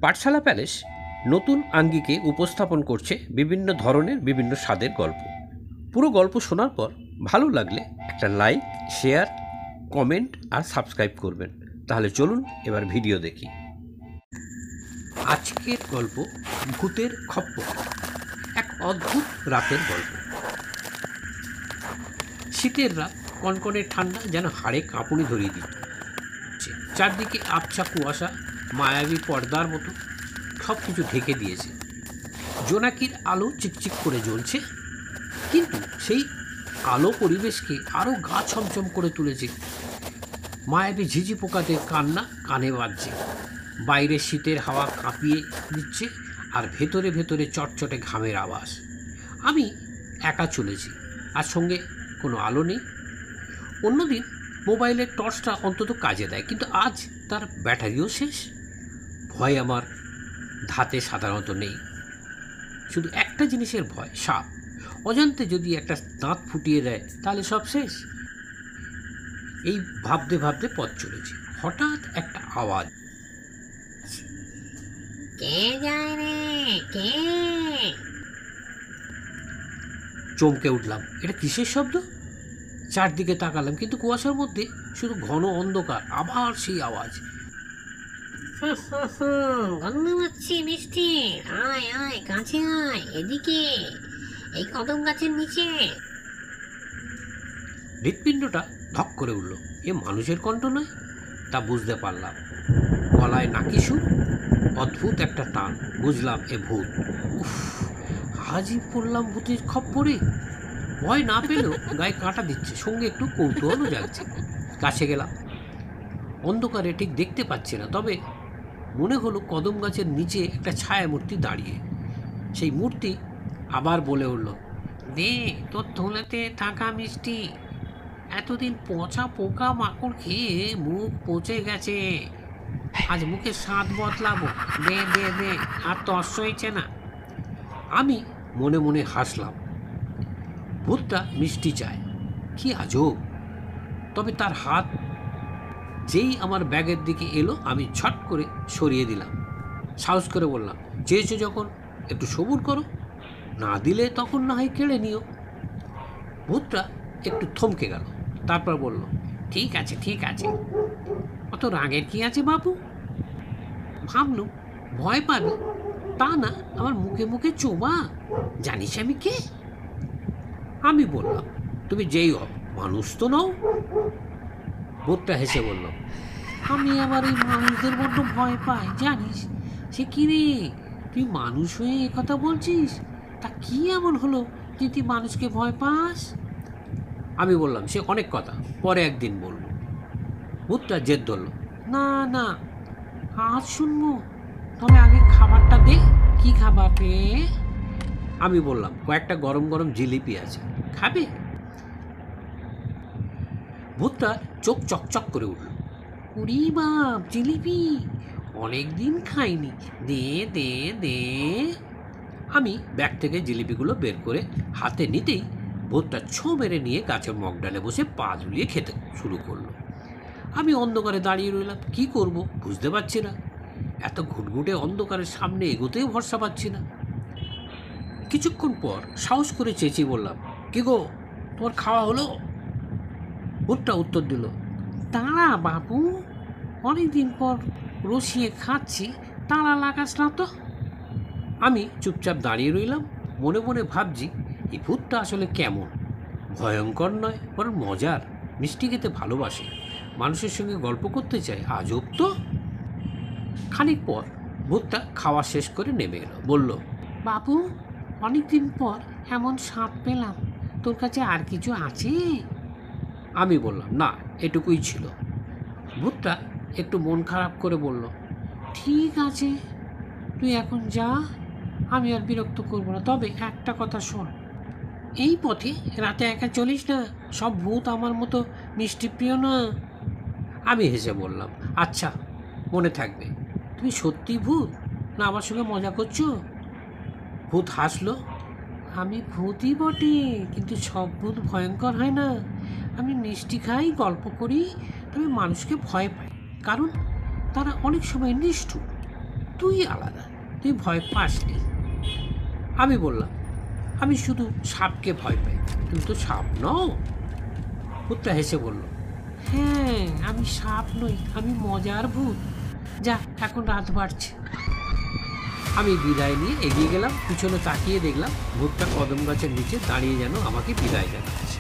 পাঠশালা palace নতুন আঙ্গিকে উপস্থাপন করছে বিভিন্ন ধরনের বিভিন্ন স্বাদের গল্প। পুরো গল্প শোনার পর ভালো লাগলে একটা লাইক, শেয়ার, কমেন্ট আর সাবস্ক্রাইব করবেন। তাহলে চলুন এবার ভিডিও দেখি। আজকের গল্প ভূতের খপ্পর। এক অদ্ভুত রাতের গল্প। শীতের রাত, কনকনে ঠান্ডা যেন হাড়ে কাঁপুনি ধরিয়ে দিচ্ছে। চারদিকে আবছা কুয়াশা মায়াবী পর্দার মতো সব কিছু ঢেকে দিয়েছে। জোনাকির আলো চিকচিক করে জ্বলছে, কিন্তু সেই আলো পরিবেশকে আরও গা ছমছম করে তুলেছে। মায়াবী ঝিঝি পোকাদের কান্না কানে বাজছে, বাইরে শীতের হাওয়া কাঁপিয়ে দিচ্ছে, আর ভেতরে ভেতরে চটচটে ঘামের আওয়াজ। আমি একা চলেছি, আর সঙ্গে কোনো আলো নেই। অন্যদিন মোবাইলের টর্চটা অন্তত কাজে দেয়, কিন্তু আজ তার ব্যাটারিও শেষ। ভয় আমার ধাতে সাধারণত নেই, শুধু একটা জিনিসের ভয়, সাপ। অজান্তে যদি একটা দাঁত ফুটিয়ে দেয় তাহলে সব শেষ। এই ভাবতে ভাবতে পথ চলেছি, হঠাৎ একটা আওয়াজ। কে যায় রে, কে? চমকে উঠলাম, এটা কিসের শব্দ? চারদিকে তাকালাম, কিন্তু কুয়াশার মধ্যে শুধু ঘন অন্ধকার। আবার সেই আওয়াজ। গন্ধ পাচ্ছি মিষ্টি, আয় আয় কাছে আয়, এদিকে, এই কদম গাছের নিচে। হৃৎপিণ্ডটা ধক করে উঠল। এ মানুষের কণ্ঠ নয়, তা বুঝতে পারলাম। গলায় নাকি সুর, অদ্ভুত একটা টান। বুঝলাম এ ভূত। উফ, আজই পড়লাম ভূতের খপ্পরে। ভয় না পেলেও গায়ে কাঁটা দিচ্ছে, সঙ্গে একটু কৌতূহলও জাগছে। কাছে গেলাম। অন্ধকারে ঠিক দেখতে পাচ্ছি না, তবে মনে হলো কদম গাছের নিচে একটা ছায়া মূর্তি দাঁড়িয়ে। সেই মূর্তি আবার বলে উঠল, দে তোর থলেতে থাকা মিষ্টি, এতদিন পচা পোকা মাকড় খেয়ে মুখ পচে গেছে, আজ মুখে স্বাদ বদলাবো, দে দে দে, আর তর্স হয়েছে না। আমি মনে মনে হাসলাম। ভূতটা মিষ্টি চায়, কি আজব। তবে তার হাত যেই আমার ব্যাগের দিকে এলো, আমি ছট করে সরিয়ে দিলাম। সাহস করে বললাম, চেয়েছো যখন একটু সবুর করো, না দিলে তখন না হয় কেড়ে নিও। ভূতটা একটু থমকে গেল, তারপর বলল, ঠিক আছে ঠিক আছে, অত রাগের কি আছে বাবু? ভাবলুম ভয় পাবি, তা না আমার মুখে মুখে চোবা। জানিস আমি কে? আমি বললাম, তুমি যেই হও, মানুষ তো নও। ভূতটা হেসে বলল, আমি আবার এই মানুষদের বড্ড ভয় পাই জানিস। সে কি রে, তুই মানুষ হয়ে কথা বলছিস? তা কি এমন হলো যে তুই মানুষকে ভয় পাস? আমি বললাম, সে অনেক কথা, পরে একদিন বলবো। ভূতটা জেদ ধরল, না না, আজ শুনবো, তবে আগে খাবারটা দে। কি খাবার রে? আমি বললাম, কয়েকটা গরম গরম জিলিপি আছে, খাবে? ভূতটা চোখ চকচক করে উঠল। উরি বাপ, জিলিপি অনেক দিন খাইনি, দে দে দে। আমি ব্যাগ থেকে জিলিপিগুলো বের করে হাতে নিতেই ভূতটা ছো মেরে নিয়ে গাছের মগডালে বসে পা ঝুলিয়ে খেতে শুরু করলো। আমি অন্ধকারে দাঁড়িয়ে রইলাম, কি করব বুঝতে পারছি না। এত ঘুটঘুটে অন্ধকারের সামনে এগোতেও ভরসা পাচ্ছি না। কিছুক্ষণ পর সাহস করে চেঁচিয়ে বললাম, কি গো, তোমার খাওয়া হলো? ভূতটা উত্তর দিল, দাঁড়া বাবু, অনেকদিন পর রসিয়ে খাচ্ছি, তাড়া লাগাস না তো। আমি চুপচাপ দাঁড়িয়ে রইলাম, মনে মনে ভাবছি, এই ভূতটা আসলে কেমন? ভয়ঙ্কর নয়, বরং মজার। মিষ্টি খেতে ভালোবাসে, মানুষের সঙ্গে গল্প করতে চায়, আজব তো। খানিক পর ভূতটা খাওয়া শেষ করে নেমে এলো, বলল, বাবু, অনেকদিন পর এমন স্বাদ পেলাম, তোর কাছে আর কিছু আছে? আমি বললাম, না, এটুকুই ছিল। ভূতটা একটু মন খারাপ করে বলল, ঠিক আছে, তুই এখন যা, আমি আর বিরক্ত করবো না। তবে একটা কথা শোন, এই পথে রাতে একা চলিস না, সব ভূত আমার মতো মিষ্টি প্রিয় না। আমি হেসে বললাম, আচ্ছা, মনে থাকবে। তুমি সত্যি ভূত, না আমার সঙ্গে মজা করছো? ভূত হাসলো, আমি ভূতই বটে, কিন্তু সব ভূত ভয়ঙ্কর হয় না। আমি মিষ্টি খাই, গল্প করি, তবে মানুষকে ভয় পাই, কারণ তারা অনেক সময় নিষ্ঠুর। তুই আলাদা, তুই ভয় পাসনি। আমি বললাম, আমি শুধু সাপকে ভয় পাই, তুমি তো সাপ নও। ভূতটা হেসে বলল, হ্যাঁ আমি সাপ নই, আমি মজার ভূত। যা, এখন রাত বাড়ছে। আমি বিদায় নিয়ে এগিয়ে গেলাম। পিছনে তাকিয়ে দেখলাম ভূতটা কদম গাছের নিচে দাঁড়িয়ে যেন আমাকে বিদায় জানাচ্ছে।